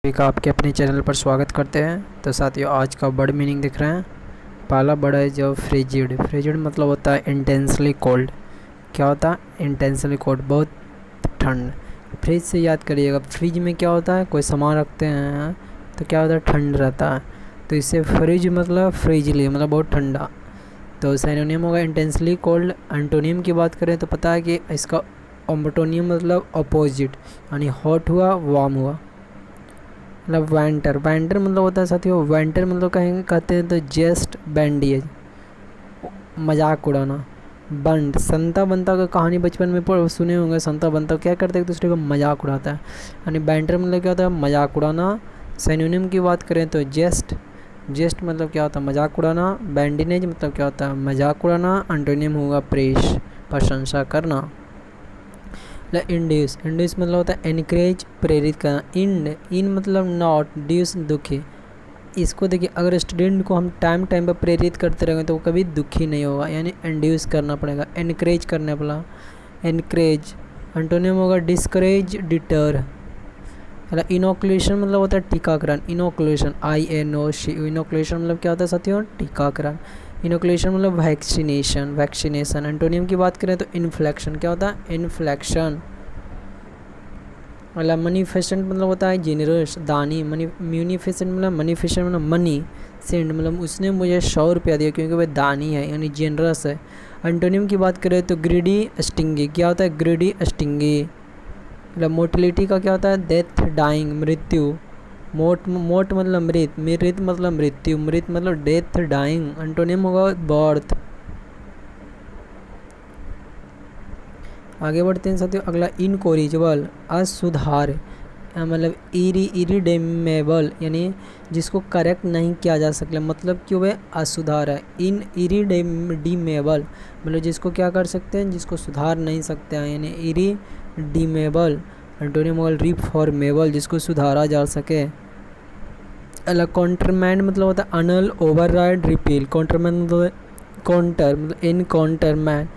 सभी का आपके अपने चैनल पर स्वागत करते हैं। तो साथियों, आज का वर्ड मीनिंग दिख रहे हैं। पहला वर्ड है जो फ्रिजिड। फ्रिजिड मतलब होता है इंटेंसली कोल्ड। क्या होता है? इंटेंसली कोल्ड, बहुत ठंड। फ्रिज से याद करिएगा, फ्रिज में क्या होता है, कोई सामान रखते हैं तो क्या होता है, ठंड रहता है। तो इससे फ्रिज मतलब फ्रिजली मतलब बहुत ठंडा। तो सिनोनिम होगा इंटेंसली कोल्ड। एंटोनियम की बात करें तो पता है कि इसका ऑम्टोनियम मतलब अपोजिट, यानी हॉट हुआ, वार्म हुआ। मतलब वेंटर। वेंटर मतलब होता है साथियों, वेंटर मतलब कहेंगे कहते हैं तो जेस्ट बैंडेज, मजाक उड़ाना। बंट, संता बंता का कहानी बचपन में पढ़ सुने होंगे। संता बंता क्या करते हैं, एक दूसरे का मजाक उड़ाता है। यानी बैंटर मतलब क्या होता है, मजाक उड़ाना। सिनोनिम की बात करें तो जेस्ट। जेस्ट मतलब क्या होता है, मजाक उड़ाना। बैंडिनेज मतलब क्या होता है, मजाक उड़ाना। एंटोनिम होगा प्रेश, प्रशंसा करना। इंड्यूस। इंड्यूस मतलब होता है एनकरेज, प्रेरित करना। इन मतलब नॉट, ड्यूस दुखी। इसको देखिए, अगर स्टूडेंट को हम टाइम टाइम पर प्रेरित करते रहेंगे तो वो कभी दुखी नहीं होगा, यानी इंड्यूस करना पड़ेगा, एनकरेज करने वाला। एनकरेज। एंटोनियम होगा डिस्करेज, डिटर। इनोकुलेशन मतलब होता है टीकाकरण। Inoculation, INOC। इनोकुलेशन मतलब क्या होता है साथियों, टीकाकरण। इनोकुलेशन मतलब वैक्सीनेशन, वैक्सीनेशन। एंटोनियम की बात करें तो इन्फ्लेक्शन। क्या होता है, इन्फ्लेक्शन। मतलब मनीफेस्टेंट मतलब होता है जेनरस, दानी। म्यूनिफिसेंट मतलब मनीफिसेंट मतलब मनी। सेंड मतलब उसने मुझे 100 रुपया दिया क्योंकि वह दानी है, यानी जेनरस है। एंटोनियम की बात करें तो ग्रीडी, स्टिंगी। क्या होता है, ग्रीडी, स्टिंगी। मतलब मोटिलिटी का क्या होता है, डेथ, डाइंग, मृत्यु। मोट मतलब मृत, मृत मतलब मृत्यु, मृत मतलब डेथ, डाइंग। एंटोनियम होगा बर्थ। आगे बढ़ते हैं साथियों, अगला इनकोरिजिबल, असुधार। मतलब इरिडेमेबल, यानी जिसको करेक्ट नहीं किया जा सकता, मतलब कि वह असुधार है। इन इरिडेमेबल मतलब जिसको क्या कर सकते हैं, जिसको सुधार नहीं सकते हैं, यानी इरिडीमेबल। एंटोनियम होगा रिफॉर्मेबल, जिसको सुधारा जा सके। अलग काउंटरमैंड मतलब होता है अनल, ओवरराइड, रिपील। काउंटरमैंड मतलब काउंटर मतलब इन काउंटरमैन।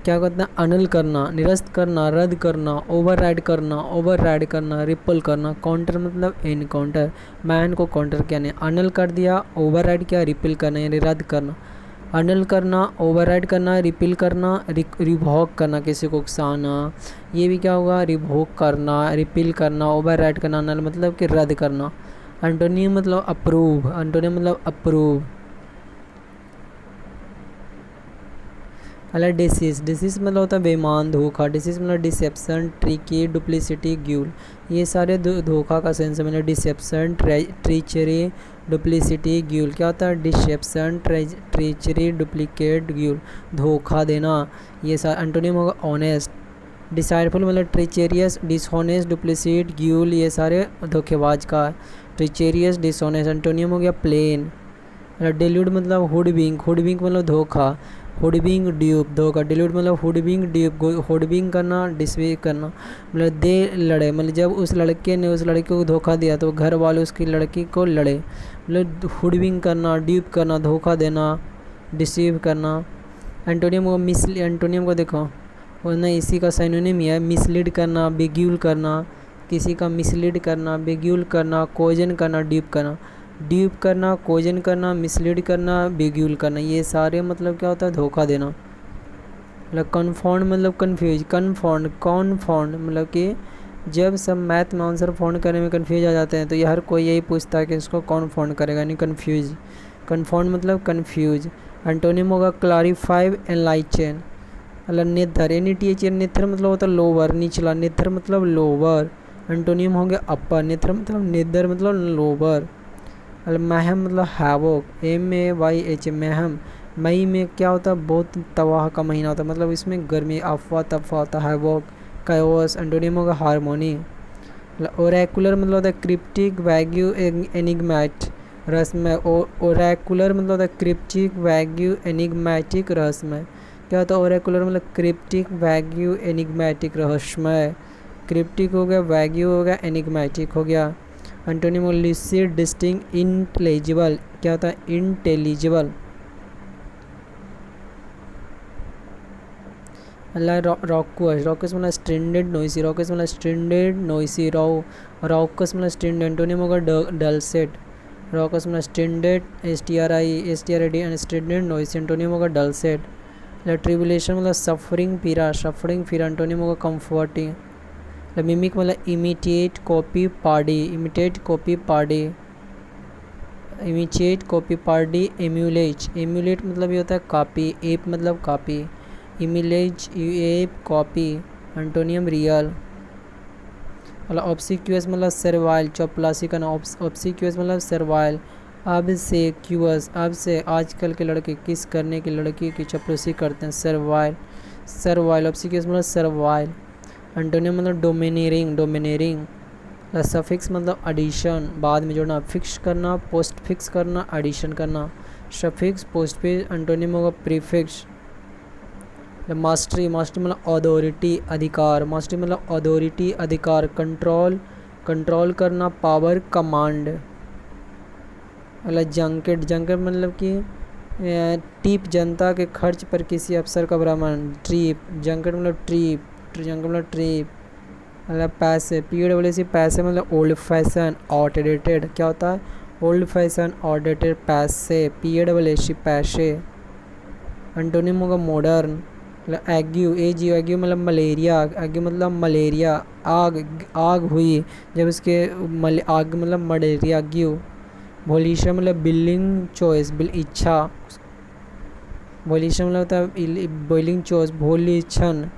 क्या कहते हैं, अनल करना, निरस्त करना, रद्द करना। ओवरराइड करना, ओवरराइड करना, रिपल करना। काउंटर मतलब इनकाउंटर। मैन को काउंटर किया नहीं, अनल कर दिया, ओवरराइड किया, रिपील करना यानी रद्द करना। अनल करना, ओवरराइड करना, रिपील करना, रिवॉक करना, किसी को उकसाना। ये भी क्या होगा, रिवॉक करना, रिपील करना, ओवरराइड करना। अनल मतलब कि रद्द करना। एंटोनियम मतलब अप्रूव। एंटोनियम मतलब अप्रूव। अलग डिसीज। डिसीज मतलब होता है बेईमान, धोखा। डिसीज मतलब डिसेप्शन, ट्रिकी, डुप्लिसिटी, ग्यूल। ये सारे धोखा का सेंस है। मतलब डिसेप्शन, ट्रीचरी, डुप्लिसिटी, ग्यूल। क्या होता है, डिसेप्शन, ट्रीचरी, डुप्लीकेट, ग्यूल, धोखा देना। ये सारा एंटोनिम होगा ऑनेस्ट। डिसाइडफुल मतलब ट्रीचेरियस, डिसऑनेस्ट, डुप्लिसिट, ग्यूल। ये सारे धोखेबाज का। ट्रीचेरियस, डिसऑनेस्ट। एंटोनियम हो गया प्लेन। डिल्यूड मतलब हुडविंक। हुडविंक मतलब धोखा। हुडविंग, ड्यूब, धोखा। डिल्यूड मतलब हुडविंग, ड्यूब। हुडविंग करना, डिसवी करना। मतलब दे लड़े, मतलब जब उस लड़के ने उस लड़के को धोखा दिया तो घर वाले उसकी लड़की को लड़े। मतलब हुडविंग करना, ड्यूब करना, धोखा देना, डिसीव करना। एंटोनियम को एंटोनियम को देखो, वरना इसी का सिनोनिम ही है मिसलीड करना, बेग्यूल करना। किसी का मिसलीड करना, बेग्यूल करना, कोजन करना, ड्यूब करना। ड्यूप करना, कोजन करना, मिसलीड करना, बेग्यूल करना। ये सारे मतलब क्या होता है, धोखा देना। मतलब कन्फाउंड मतलब कन्फ्यूज। कॉन्फाउंड मतलब कि जब सब मैथ में आंसर फाउंड करने में कन्फ्यूज आ जाते हैं तो ये हर कोई यही पूछता है कि इसको कौन फाउंड करेगा, यानी कन्फ्यूज। कन्फाउंड मतलब कन्फ्यूज। एंटोनिम होगा क्लारीफाई, एनलाइटन। मतलब निथर, NETHR, निथर मतलब होता है लोअर, निचला। निथर मतलब लोअर। एंटोनियम हो गया अपर। निथर मतलब निदर मतलब लोअर। महम मतलब हैवोक, MAYH, महम। मई में क्या होता है, बहुत तबाह का महीना होता है, मतलब इसमें गर्मी, अफवाह तफवाह होता है। हैवोक, कायोस। एंटोनियम होगा हारमोनी। ओरेकुलर मतलब होता है क्रिप्टिक, वैग्यू, एनिग्मैट, रहस्यमय। ओरेकुलर मतलब होता है क्रिप्टिक, वैग्यू, एनिग्मैटिक, रहस्यमय। क्या होता है ओरेकुलर मतलब क्रिप्टिक, वैग्यू, एनिग्मैटिक, रहस्यमय। क्रिप्टिक हो गया, वैग्यू हो गया, एनिग्मैटिक हो गया। Antonym lucid, distinct, intelligible. क्या होता है, इंटेलिजिबल। मतलब रॉकस, रॉकस मतलब स्ट्रेंडेड नोइसी, रॉकस मतलब स्ट्रेंडेड नोइसी, रॉकस मतलब स्ट्रेंड, एंटोनिम होगा डलसेट, रॉकस मतलब strident STRID and strident noisy, antonym होगा डलसेट। ट्रिबुलेशन मतलब सफरिंग पीरा, सफरिंग पीरा, एंटोनिम होगा कंफर्टिंग। मिमिक मतलब imitate copy parody, imitate copy parody, imitate copy parody. Emulate, emulate मतलब ये होता है कॉपी, एप मतलब कॉपी, इमिलेज एप कॉपी, एंटोनियम रियल। मतलब ऑब्सिक्यूअस मतलब सर्वाइल, चौपलासी का नाम, ऑब्सिक्यूअस मतलब सर्वाइल। अब से क्यूअस, अब से आजकल के लड़के किस करने की लड़की की चपलूसी करते हैं, सर्वाइल, सर्वाइल, ऑब्सिक्यूअस मतलब सर्वाइल। एंटोनियम मतलब डोमिनेरिंग, डोमिनेरिंग। सफिक्स मतलब एडिशन, बाद में जोड़ना, फिक्स करना, पोस्ट फिक्स करना, एडिशन करना, सफिक्स पोस्ट फिक्स, एंटोनिम होगा प्रीफिक्स। मास्टरी, मास्टरी मतलब अथॉरिटी, अधिकार, मास्टरी मतलब अथॉरिटी, अधिकार, कंट्रोल, कंट्रोल करना, पावर, कमांड। मतलब जंकेट, जंकेट मतलब कि टिप, जनता के खर्च पर किसी अफसर का भ्रमण, ट्रिप, जंकेट मतलब ट्रिप, जंकेट मतलब ट्रिप। मतलब पैसे, PWC पैसे मतलब ओल्ड फैशन, आउटडेटेड, क्या होता है, ओल्ड फैशन, आउटडेटेड, पैसे, PWC पैसे। एंटोनिम होगा मॉडर्न। मतलब एग्यू, एग्यू मतलब मलेरिया, एग्यू मतलब मलेरिया, आग, आग हुई जब उसके आग मतलब मलेरिया, एग्यू। वोल्यूशन मतलब बिलिंग चॉइस, बिल इच्छा, वोल्यूशन मतलब होता है बिलिंग चॉइस, वोल्यूशन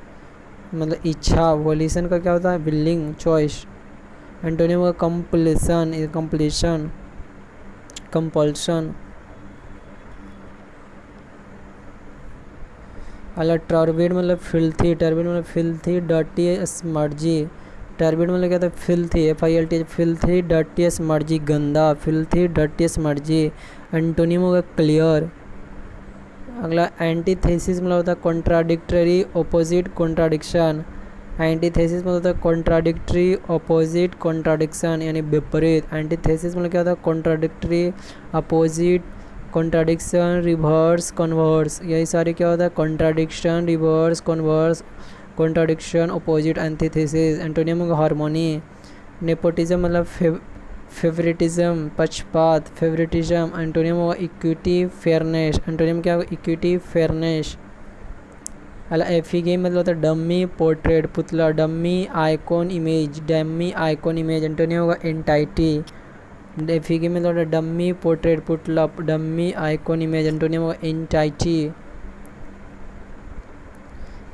मतलब इच्छा, वोल्यूशन का क्या होता है, बिलिंग चॉइस। एंटोनिम का कंप्लीशन, कंप्लीशन, कंपल्शन। अला टर्बिड मतलब फिल्थी, टर्बिड मतलब फिल्थी, डर्टी, स्मर्जी, टर्बिड मतलब क्या था, फिल्थी, FILT, फिल्थी, डर्टी, स्मर्जी, गंदा, फिल्थी, डर्टी, स्मर्जी। एंटोनिम होगा क्लियर। अगला एंटीथेसिस मतलब होता है कॉन्ट्राडिक्टरी, ऑपोजिट, कॉन्ट्राडिक्शन, एंटीथेसिस मतलब होता है कॉन्ट्राडिक्टरी, ऑपोजिट, कॉन्ट्राडिक्शन यानी विपरीत। एंटीथेसिस मतलब क्या होता है, contradictory, opposite, contradiction, reverse, converse, यही सारे क्या होता है, contradiction, reverse, converse, contradiction, opposite, antithesis. Antonym होगा हार्मोनी। नेपोटिज्म मतलब फेवरेटिज्म, पक्षपात, फेवरेटिज्म। एंटोनिम होगा इक्विटी, फेयरनेस, एंटोनिम क्या होगा, इक्विटी, फेयरनेस। एफिगेम मतलब होता है डम्मी, पोर्ट्रेट, पुतला, dummy, icon, image, dummy, icon, image. Antonym होगा एंटाइटी। एफिगेम मतलब होता है डम्मी, पोर्ट्रेट, पुतला, डम्मी, आइकॉन, इमेज। एंटोनिम होगा एंटाइटी।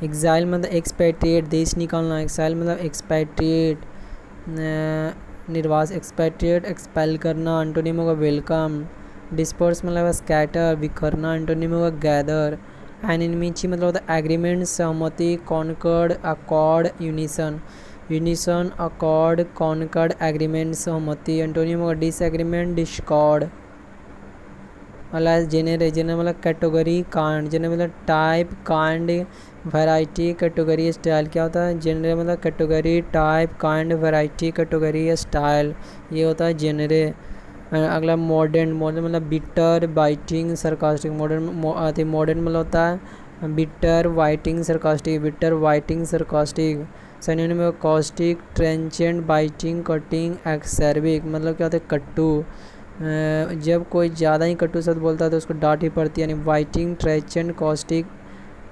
एग्जाइल मतलब एक्सपेट्रिएट, देश निकालना, एक्साइल मतलब एक्सपेट्रिएट, निर्वास, एक्सपेट्रिएट, एक्सपेल करना। एंटोनिम होगा वेलकम। डिस्पर्स मतलब स्कैटर, बिखरना। एंटोनिम होगा गैदर। एनिमिची मतलब होता है एग्रीमेंट, सहमति, conquered, accord, unison, unison, accord, conquered, agreement, सहमति। एंटोनिम होगा डिसएग्रीमेंट, डिस्कॉर्ड। मतलब जेनर, जेनर मतलब कैटेगरी, काइंड, जेनर मतलब type, kind, variety, category, style. क्या होता है, जेनर मतलब category, type, kind, variety, category, style, ये होता है जेनर। अगला मॉडर्न, मॉडर्न मतलब bitter, biting, sarcastic. Modern modern मतलब होता है बिटर, वाइटिंग, सरकास्टिक, बिटर, वाइटिंग, सरकास्टिक। सिनोनिम में कॉस्टिक, ट्रेंचेंट, बाइटिंग, कटिंग, एक्सर्बिक मतलब क्या होता है, कट्टू। जब कोई ज़्यादा ही कट्टू शब्द बोलता है तो उसको डांट ही पड़ती है, यानी biting, trenchant, caustic,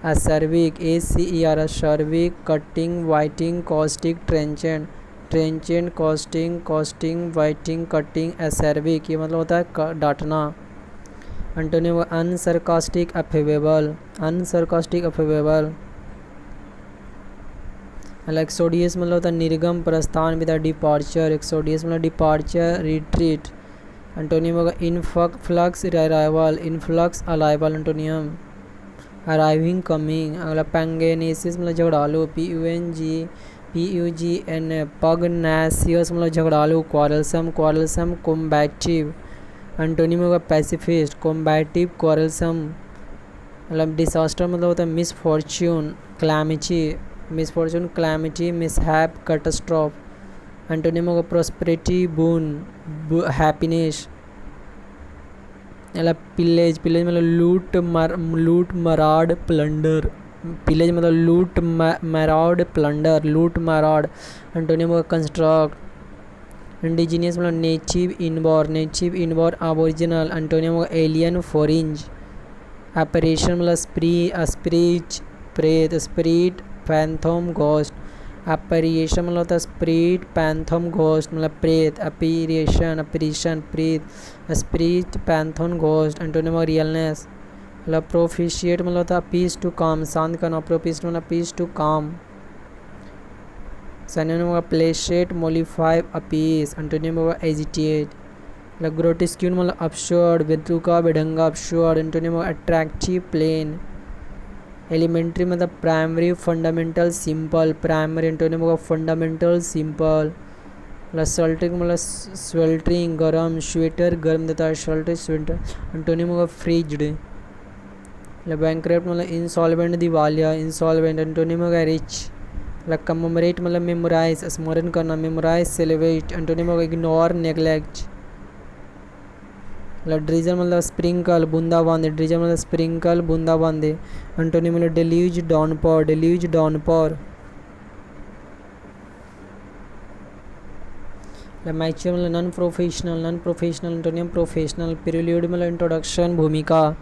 acerbic, ACER, सर्विक, cutting, biting, caustic, trenchant, trenchant, caustic, caustic, biting, cutting, acerbic, ये मतलब होता है डांटना। एंटोनिम अनसरकास्टिक, अफेवेबल, अनसरकास्टिक, अफेवेबल। एक्सोडियस मतलब होता है निर्गम, प्रस्थान, विदा, डिपार्चर। एक्सोडियस मतलब डिपार्चर, रिट्रीट। एंटोनिम होगा influx, arrival, influx, arrival. Antonym arriving, coming. अगला पैंगेनेसिस मतलब झगड़ालू, PUGN, पगनेसियस मतलब झगड़ालू, क्वारलसम, क्वारलसम, कॉम्बैटिव। एंटोनिम होगा पैसिफिस्ट, कॉम्बैटिव, क्वारलसम। मतलब डिसास्टर मतलब होता है misfortune, calamity, misfortune, calamity, mishap, catastrophe. Antonym होगा प्रॉस्पेरिटी, बून, हैप्पीनेस। मतलब पिलेज, पिलेज मतलब लूट, लूट, मराड, प्लंडर, पिलेज मतलब लूट, मैराड प्लंडर, लूट मैराड। एंटोनियम होगा कंस्ट्रक्ट। इंडिजीनियस मतलब नेटिव इनबॉर, नेटिव इनबॉर अबोरिजिनल। एंटोनियम होगा एलियन फॉरेंज। एपरेशन मतलब स्प्रीच प्रेत, स्प्रिट पैंथम घोस्ट। अपरिएशन मतलब होता है स्प्रिट पैंथम घोस्ट मतलब प्रेत। अपीरिएशन अपरीशन प्रेत। Spirit phantom ghost. Antonym realness मतलब प्रोफिशिएट मतलब होता है पीस टू काम, शांत करना। प्रोपिस मतलब पीस टू काम। सिनोनिम होगा प्लेशेट मोलिफाई अपीस। एंटोनिम होगा एजिटेट मतलब ग्रोटिस्क्यून मतलब अपशर्ड, बेतुका बेढंगा अपशर्ड। एंटोनिम होगा अट्रैक्टिव प्लेन। एलिमेंट्री मतलब primary fundamental simple, primary. Antonym होगा फंडामेंटल सिंपल। मतलब सल्टिंग मतलब स्वेल्टरिंग गर्म, स्वेटर गर्म देता है, सल्टिंग स्वेटर। एंटोनिम होगा फ्रीज्ड। मतलब बैंकरप्ट मतलब इंसॉल्वेंट दिवालिया, इंसॉल्वेंट। एंटोनिम होगा रिच। मतलब कमेमोरेट मतलब मेमोराइज स्मरण करना, मेमोराइज सेलिब्रेट। एंटोनिम होगा इग्नोर नेग्लेक्ट। मतलब ड्रिजल मतलब स्प्रिंकल बूंदाबांदी, ड्रिजल मतलब स्प्रिंकल बूंदाबांदी। एंटोनिम मतलब deluge downpour, deluge downpour. Mature मतलब non professional, non professional. Antonym professional. Prelude मतलब इंट्रोडक्शन भूमिका,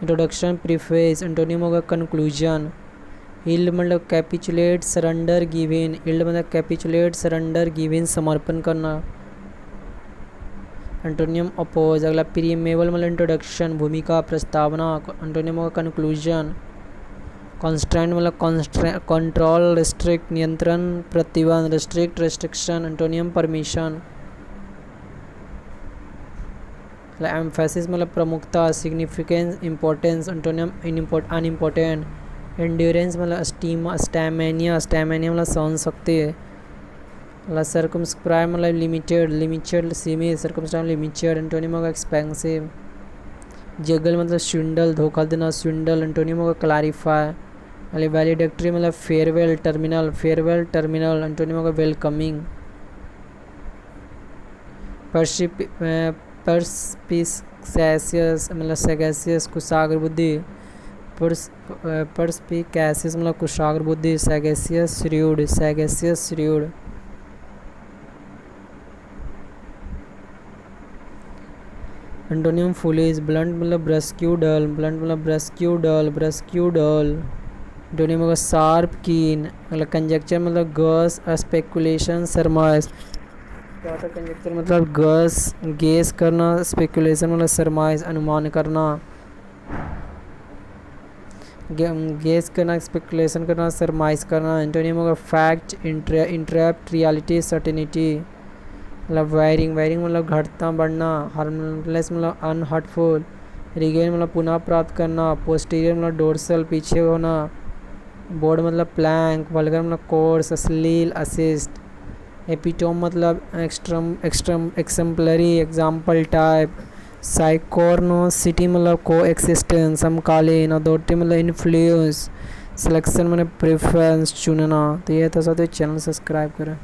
इंट्रोडक्शन प्रीफेस। एंटोनियम होगा कंक्लूजन। इल्ड मतलब कैपिचुलेट सरेंडर गिविन, इल्ड मतलब कैपिचुलेट सरेंडर गिविन समर्पण करना। एंटोनियम अपोज अगला प्रीमेबल मतलब इंट्रोडक्शन भूमिका प्रस्तावना। एंटोनिम होगा कंक्लूजन। कॉन्स्टेंट मतलब कंट्रोल रिस्ट्रिक्ट नियंत्रण प्रतिबंध, restrict restriction. Antonym permission. Emphasis मतलब प्रमुखता, significance importance. Antonym unimportant. Endurance मतलब स्टैमिना, स्टैमिना मतलब सहन शक्ति। मतलब सर्कमस्क्राइब मतलब लिमिटेड, लिमिटेड सीमित, सर्कमस्क्राइब लिमिटेड। एंटोनिम होगा एक्सपेंसिव। जगल मतलब स्विंडल धोखा देना, स्विंडल। एंटोनिम होगा क्लैरिफाई। मतलब वैलिडेक्टरी मतलब farewell terminal, farewell terminal. Antonym होगा वेलकमिंग। परस्पिसैसियस मतलब सैगेसियस कुशाग्र बुद्धि, परस्पिकैसियस मतलब कुशाग्र बुद्धि। सैगेसियस श्रीउड, सैगेसियस श्रीउड। एंटोनियम फुलिश ब्लंट मतलब ब्रस्क्यू डल, ब्लंट मतलब ब्रस्क्यू डल, ब्रस्क्यू डल। एंटोनियम होगा शार्प कीन। मतलब कंजेक्चर मतलब गस स्पेकुलेशन सरमाइज। क्या होता है कंजेक्चर मतलब गस गेस करना, स्पेकुलेशन मतलब सरमाइज अनुमान करना, गेस करना, स्पेकुलेशन करना, सरमाइज करना। एंटोनियम होगा फैक्ट इंटरप्ट रियलिटी सर्टेनिटी। मतलब वायरिंग, वायरिंग मतलब घटता बढ़ना। हार्मलेस मतलब अनहर्टफुल। रिगेन मतलब पुनः प्राप्त करना। पोस्टीरियर मतलब डोर्सल पीछे होना। बोर्ड मतलब प्लैंक। वल्गर मतलब कोर्स अश्लील असिस्ट। एपिटोम मतलब एक्सम्पलरी एग्जाम्पल टाइप। साइकोर्नोसिटी मतलब को एक्सिस्टेंस समकालीन। अथॉरिटी मतलब इन्फ्लुएंस। सिलेक्शन मतलब प्रेफरेंस चुनना। तो ये था साथ, चैनल सब्सक्राइब करें।